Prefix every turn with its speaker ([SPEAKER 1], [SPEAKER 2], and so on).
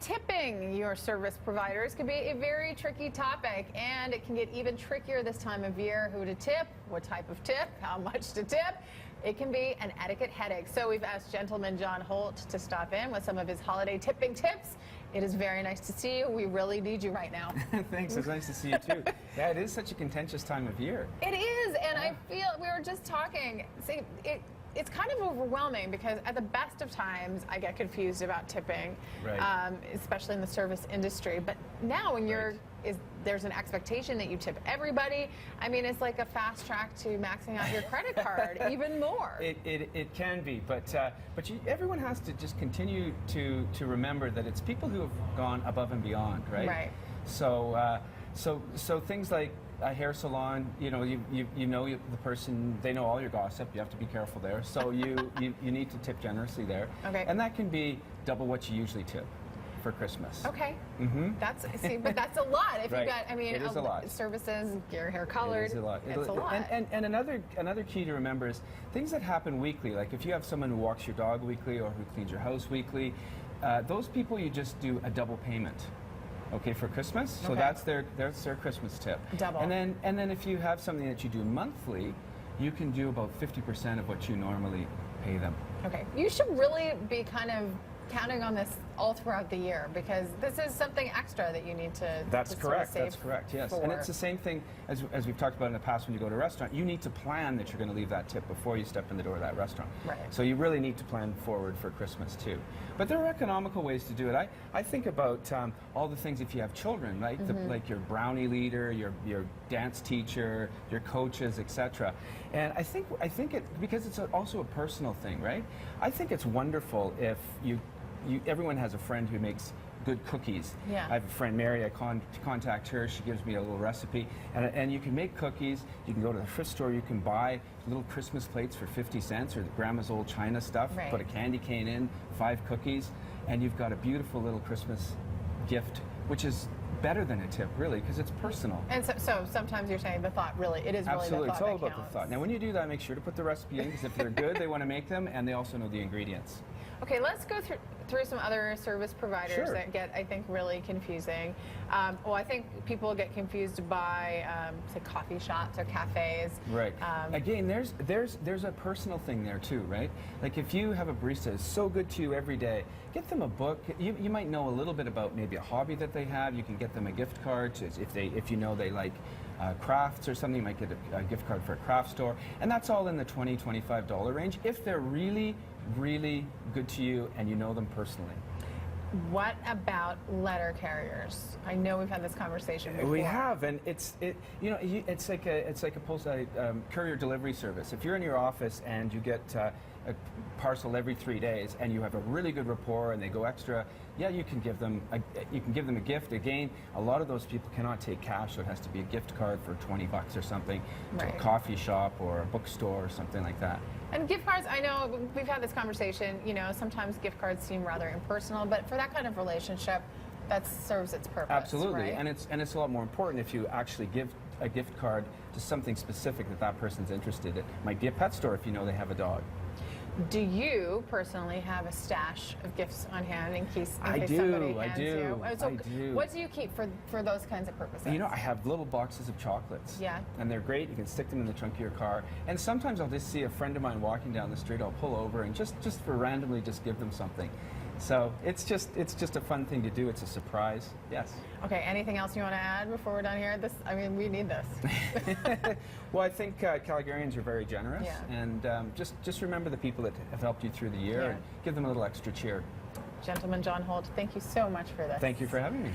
[SPEAKER 1] Tipping your service providers can be a very tricky topic, and it can get even trickier this time of year. Who to tip, what type of tip, how much to tip. It can be an etiquette headache. So we've asked gentleman John Holt to stop in with some of his holiday tipping tips. It is very nice to see you. We really need you right now.
[SPEAKER 2] Thanks. It's nice to see you too. Yeah, it is such a contentious time of year.
[SPEAKER 1] It is, and I feel we were just talking. See, it's kind of overwhelming because at the best of times I get confused about tipping,
[SPEAKER 2] right.
[SPEAKER 1] Especially in the service industry. But now when there's an expectation that you tip everybody. I mean, it's like a fast track to maxing out your credit card even more.
[SPEAKER 2] It can be, but everyone has to just continue to remember that it's people who have gone above and beyond, right?
[SPEAKER 1] Right.
[SPEAKER 2] So things like a hair salon, you know the person, they know all your gossip. You have to be careful there. So you need to tip generously there.
[SPEAKER 1] Okay.
[SPEAKER 2] And that can be double what you usually tip for Christmas.
[SPEAKER 1] Okay.
[SPEAKER 2] Mm-hmm.
[SPEAKER 1] But that's a lot. If
[SPEAKER 2] right.
[SPEAKER 1] you got, I mean,
[SPEAKER 2] it is a lot.
[SPEAKER 1] Services, your hair colored.
[SPEAKER 2] It is a lot.
[SPEAKER 1] It's a lot.
[SPEAKER 2] And another key to remember is things that happen weekly. Like if you have someone who walks your dog weekly or who cleans your house weekly, those people you just do a double payment. Okay, for Christmas. So that's their Christmas tip.
[SPEAKER 1] Double.
[SPEAKER 2] And then if you have something that you do monthly, you can do about 50% of what you normally pay them.
[SPEAKER 1] Okay. You should really be kind of counting on this all throughout the year, because this is something extra that you need to
[SPEAKER 2] That's correct.
[SPEAKER 1] Sort of
[SPEAKER 2] That's correct. Yes.
[SPEAKER 1] For.
[SPEAKER 2] And it's the same thing as we've talked about in the past when you go to a restaurant. You need to plan that you're going to leave that tip before you step in the door of that restaurant.
[SPEAKER 1] Right.
[SPEAKER 2] So you really need to plan forward for Christmas too. But there are economical ways to do it. I think about all the things if you have children, right? Like your brownie leader, your dance teacher, your coaches, etc. And I think it, because it's also a personal thing, right? I think it's wonderful if everyone has a friend who makes good cookies.
[SPEAKER 1] Yeah.
[SPEAKER 2] I have a friend, Mary, I contact her, she gives me a little recipe, and you can make cookies, you can go to the thrift store, you can buy little Christmas plates for 50 cents or the grandma's old China stuff,
[SPEAKER 1] right.
[SPEAKER 2] Put a candy cane in, 5 cookies, and you've got a beautiful little Christmas gift, which is better than a tip, really, because it's personal.
[SPEAKER 1] And so sometimes you're saying the thought really, it is
[SPEAKER 2] Absolutely.
[SPEAKER 1] really the thought.
[SPEAKER 2] It's all
[SPEAKER 1] that
[SPEAKER 2] about
[SPEAKER 1] counts.
[SPEAKER 2] the thought. Now when you do that, make sure to put the recipe in, because if they're good, they want to make them, and they also know the ingredients.
[SPEAKER 1] Okay, let's go through some other service providers that get, I think, really confusing. Well, I think people get confused by, say, coffee shops or cafes.
[SPEAKER 2] Right. Again, there's a personal thing there too, right? Like if you have a barista who's so good to you every day, get them a book. You might know a little bit about maybe a hobby that they have. You can get them a gift card if you know they like crafts or something. You might get a gift card for a craft store, and that's all in the $20, $25 range if they're really good to you and you know them personally.
[SPEAKER 1] What about letter carriers? I know we've had this conversation before.
[SPEAKER 2] We have, and it's like a courier delivery service. If you're in your office and you get a parcel every 3 days and you have a really good rapport and they go extra, yeah, you can give them a gift. Again, a lot of those people cannot take cash, so it has to be a gift card for $20 or something to a coffee shop or a bookstore or something like that.
[SPEAKER 1] And gift cards, I know we've had this conversation, sometimes gift cards seem rather impersonal, but for that kind of relationship, that serves its purpose.
[SPEAKER 2] Absolutely,
[SPEAKER 1] right?
[SPEAKER 2] and it's a lot more important if you actually give a gift card to something specific that person's interested in. It might be a pet store if you know they have a dog.
[SPEAKER 1] Do you personally have a stash of gifts on hand in case somebody hands you?
[SPEAKER 2] I do.
[SPEAKER 1] What do you keep for those kinds of purposes?
[SPEAKER 2] I have little boxes of chocolates.
[SPEAKER 1] Yeah.
[SPEAKER 2] And they're great. You can stick them in the trunk of your car. And sometimes I'll just see a friend of mine walking down the street. I'll pull over and just for randomly just give them something. So it's just a fun thing to do. It's a surprise. Yes.
[SPEAKER 1] Okay. Anything else you want to add before we're done here? We need this.
[SPEAKER 2] Well, I think Calgarians are very generous,
[SPEAKER 1] yeah.
[SPEAKER 2] And just remember the people that have helped you through the year,
[SPEAKER 1] Yeah.
[SPEAKER 2] and give them a little extra cheer.
[SPEAKER 1] Gentleman John Holt, thank you so much for this.
[SPEAKER 2] Thank you for having me.